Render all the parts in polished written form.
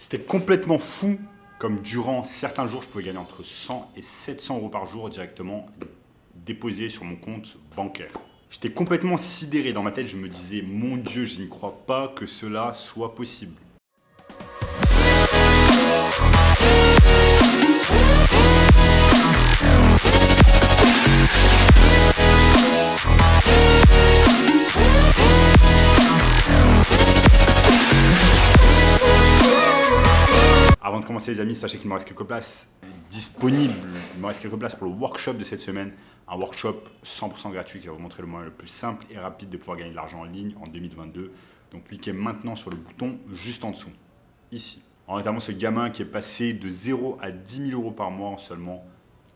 C'était complètement fou, comme durant certains jours, je pouvais gagner entre 100 et 700 euros par jour directement déposés sur mon compte bancaire. J'étais complètement sidéré dans ma tête, je me disais, mon Dieu, je n'y crois pas que cela soit possible. Avant de commencer les amis, sachez qu'il me reste quelques places disponibles. Il me reste quelques places pour le workshop de cette semaine. Un workshop 100% gratuit qui va vous montrer le moyen le plus simple et rapide de pouvoir gagner de l'argent en ligne en 2022. Donc cliquez maintenant sur le bouton juste en dessous, ici. En notamment ce gamin qui est passé de 0 à 10 000 euros par mois en seulement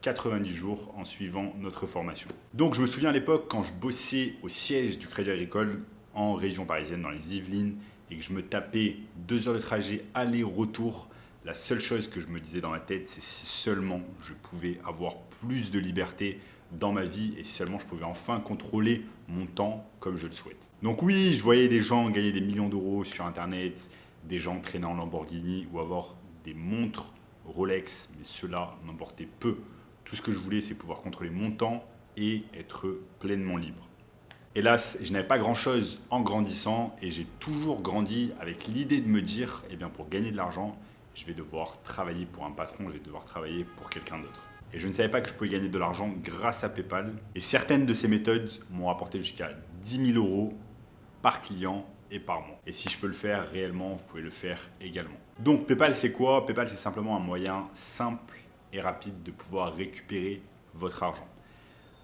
90 jours en suivant notre formation. Donc je me souviens à l'époque quand je bossais au siège du Crédit Agricole en région parisienne, dans les Yvelines, et que je me tapais 2 heures de trajet aller-retour. La seule chose que je me disais dans ma tête, c'est si seulement je pouvais avoir plus de liberté dans ma vie et si seulement je pouvais enfin contrôler mon temps comme je le souhaite. Donc oui, je voyais des gens gagner des millions d'euros sur Internet, des gens traîner en Lamborghini ou avoir des montres Rolex, mais cela m'importait peu. Tout ce que je voulais, c'est pouvoir contrôler mon temps et être pleinement libre. Hélas, je n'avais pas grand-chose en grandissant et j'ai toujours grandi avec l'idée de me dire, eh bien pour gagner de l'argent, je vais devoir travailler pour un patron, je vais devoir travailler pour quelqu'un d'autre. Et je ne savais pas que je pouvais gagner de l'argent grâce à PayPal. Et certaines de ces méthodes m'ont rapporté jusqu'à 10 000 euros par client et par mois. Et si je peux le faire réellement, vous pouvez le faire également. Donc PayPal, c'est quoi? PayPal, c'est simplement un moyen simple et rapide de pouvoir récupérer votre argent.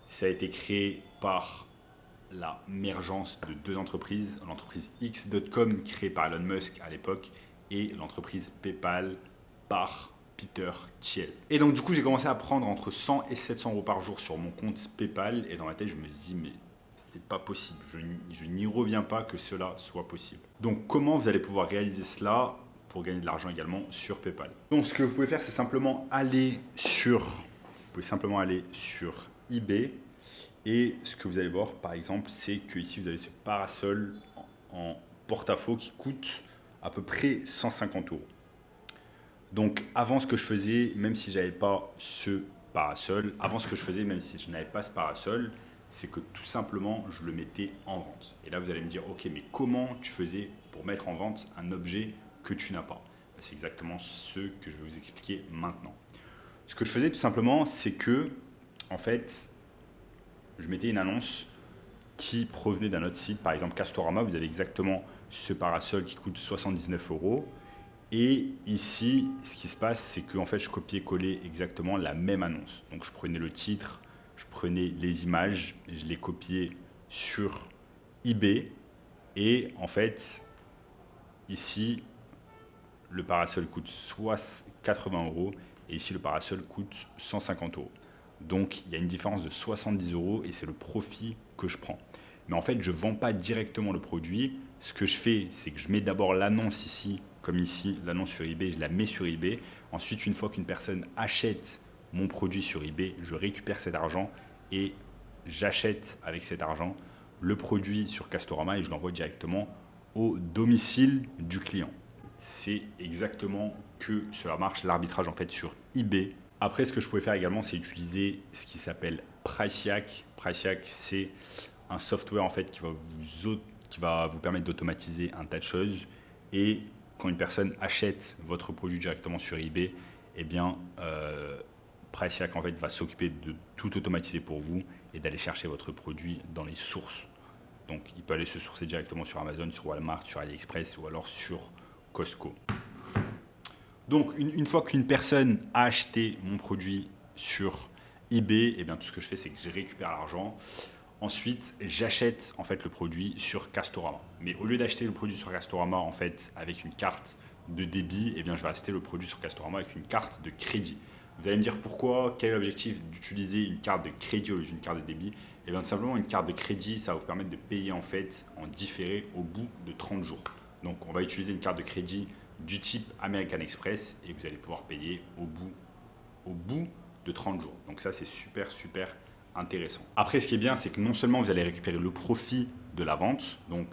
Ça a été créé par l'émergence de deux entreprises, l'entreprise X.com créée par Elon Musk à l'époque et l'entreprise PayPal par Peter Thiel. Et donc du coup j'ai commencé à prendre entre 100 et 700 euros par jour sur mon compte PayPal et dans ma tête je me suis dit mais c'est pas possible, je n'y reviens pas que cela soit possible. Donc comment vous allez pouvoir réaliser cela pour gagner de l'argent également sur PayPal? Donc ce que vous pouvez faire c'est simplement aller sur eBay et ce que vous allez voir par exemple c'est que ici vous avez ce parasol en porte-à-faux qui coûte à peu près 150 euros. Donc avant ce que je faisais, même si je n'avais pas ce parasol, c'est que tout simplement je le mettais en vente. Et là vous allez me dire, ok mais comment tu faisais pour mettre en vente un objet que tu n'as pas? C'est exactement ce que je vais vous expliquer maintenant. Ce que je faisais tout simplement, c'est que en fait, je mettais une annonce qui provenait d'un autre site, par exemple Castorama, vous avez exactement ce parasol qui coûte 79 euros. Et ici, ce qui se passe, c'est que en fait, je copiais-collais exactement la même annonce. Donc, je prenais le titre, je prenais les images, je les copiais sur eBay. Et en fait, ici, le parasol coûte 80 euros et ici, le parasol coûte 150 euros. Donc, il y a une différence de 70 euros et c'est le profit que je prends. Mais en fait, je ne vends pas directement le produit. Ce que je fais, c'est que je mets d'abord l'annonce ici, comme ici, l'annonce sur eBay, je la mets sur eBay. Ensuite, une fois qu'une personne achète mon produit sur eBay, je récupère cet argent et j'achète avec cet argent le produit sur Castorama et je l'envoie directement au domicile du client. C'est exactement que cela marche, l'arbitrage en fait sur eBay. Après, ce que je pouvais faire également, c'est utiliser ce qui s'appelle Priceyak. Priceyak, c'est un software en fait qui va vous permettre d'automatiser un tas de choses. Et quand une personne achète votre produit directement sur eBay, eh bien, Priceyak en fait va s'occuper de tout automatiser pour vous et d'aller chercher votre produit dans les sources. Donc, il peut aller se sourcer directement sur Amazon, sur Walmart, sur AliExpress ou alors sur Costco. Donc, une fois qu'une personne a acheté mon produit sur eBay, eh bien, tout ce que je fais, c'est que je récupère l'argent. Ensuite, j'achète en fait le produit sur Castorama. Mais au lieu d'acheter le produit sur Castorama en fait avec une carte de débit, eh bien, je vais acheter le produit sur Castorama avec une carte de crédit. Vous allez me dire pourquoi, quel est l'objectif d'utiliser une carte de crédit au lieu d'une carte de débit? Eh bien, tout simplement, une carte de crédit, ça va vous permettre de payer en fait en différé au bout de 30 jours. Donc, on va utiliser une carte de crédit du type American Express et vous allez pouvoir payer au bout de 30 jours. Donc ça, c'est super intéressant. Après, ce qui est bien, c'est que non seulement vous allez récupérer le profit de la vente, donc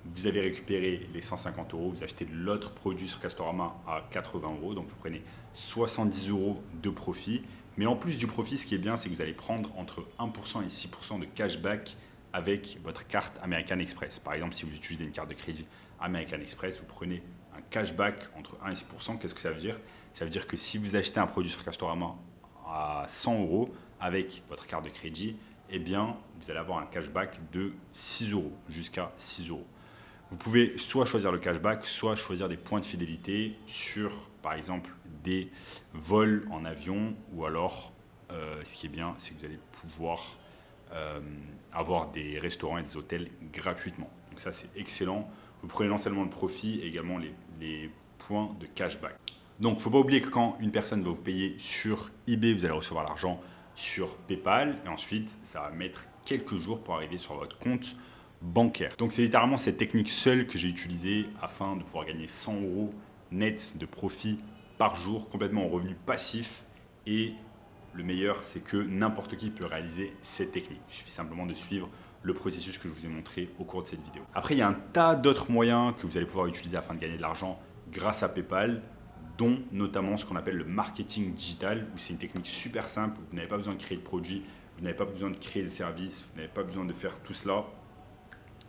vous avez récupéré les 150 euros, vous achetez de l'autre produit sur Castorama à 80 euros, donc vous prenez 70 euros de profit. Mais en plus du profit, ce qui est bien, c'est que vous allez prendre entre 1% et 6% de cashback avec votre carte American Express. Par exemple, si vous utilisez une carte de crédit American Express, vous prenez un cashback entre 1 et 6%. Qu'est-ce que ça veut dire? Ça veut dire que si vous achetez un produit sur Castorama à 100 euros avec votre carte de crédit, eh bien, vous allez avoir un cashback de 6 euros, jusqu'à 6 euros. Vous pouvez soit choisir le cashback, soit choisir des points de fidélité sur, par exemple, des vols en avion, ou alors, ce qui est bien, c'est que vous allez pouvoir avoir des restaurants et des hôtels gratuitement. Donc ça, c'est excellent. Vous prenez non seulement le profit, et également les points de cashback. Donc, il ne faut pas oublier que quand une personne va vous payer sur eBay, vous allez recevoir l'argent sur PayPal, et ensuite, ça va mettre quelques jours pour arriver sur votre compte bancaire. Donc, c'est littéralement cette technique seule que j'ai utilisée afin de pouvoir gagner 100 euros net de profit par jour, complètement en revenu passif. Et le meilleur, c'est que n'importe qui peut réaliser cette technique. Il suffit simplement de suivre le processus que je vous ai montré au cours de cette vidéo. Après, il y a un tas d'autres moyens que vous allez pouvoir utiliser afin de gagner de l'argent grâce à PayPal, dont notamment ce qu'on appelle le marketing digital, où c'est une technique super simple. Vous n'avez pas besoin de créer de produits, vous n'avez pas besoin de créer des services, vous n'avez pas besoin de faire tout cela.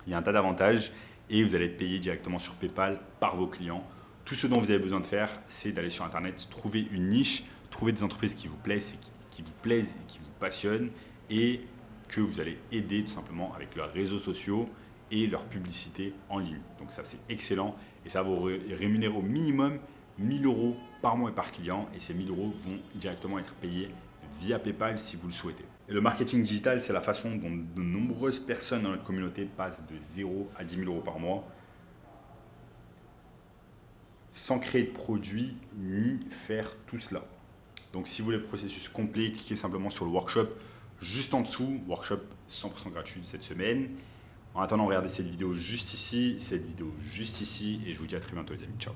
Il y a un tas d'avantages et vous allez être payé directement sur PayPal par vos clients. Tout ce dont vous avez besoin de faire, c'est d'aller sur Internet, trouver une niche, trouver des entreprises qui vous plaisent et qui vous passionnent, et que vous allez aider tout simplement avec leurs réseaux sociaux et leur publicité en ligne. Donc ça, c'est excellent et ça va vous rémunérer au minimum 1000 euros par mois et par client, et ces 1000 euros vont directement être payés via PayPal si vous le souhaitez. Et le marketing digital, c'est la façon dont de nombreuses personnes dans notre communauté passent de 0 à 10 000 euros par mois sans créer de produit ni faire tout cela. Donc si vous voulez le processus complet, cliquez simplement sur le workshop juste en dessous, workshop 100% gratuit de cette semaine. En attendant, regardez cette vidéo juste ici, et je vous dis à très bientôt les amis. Ciao.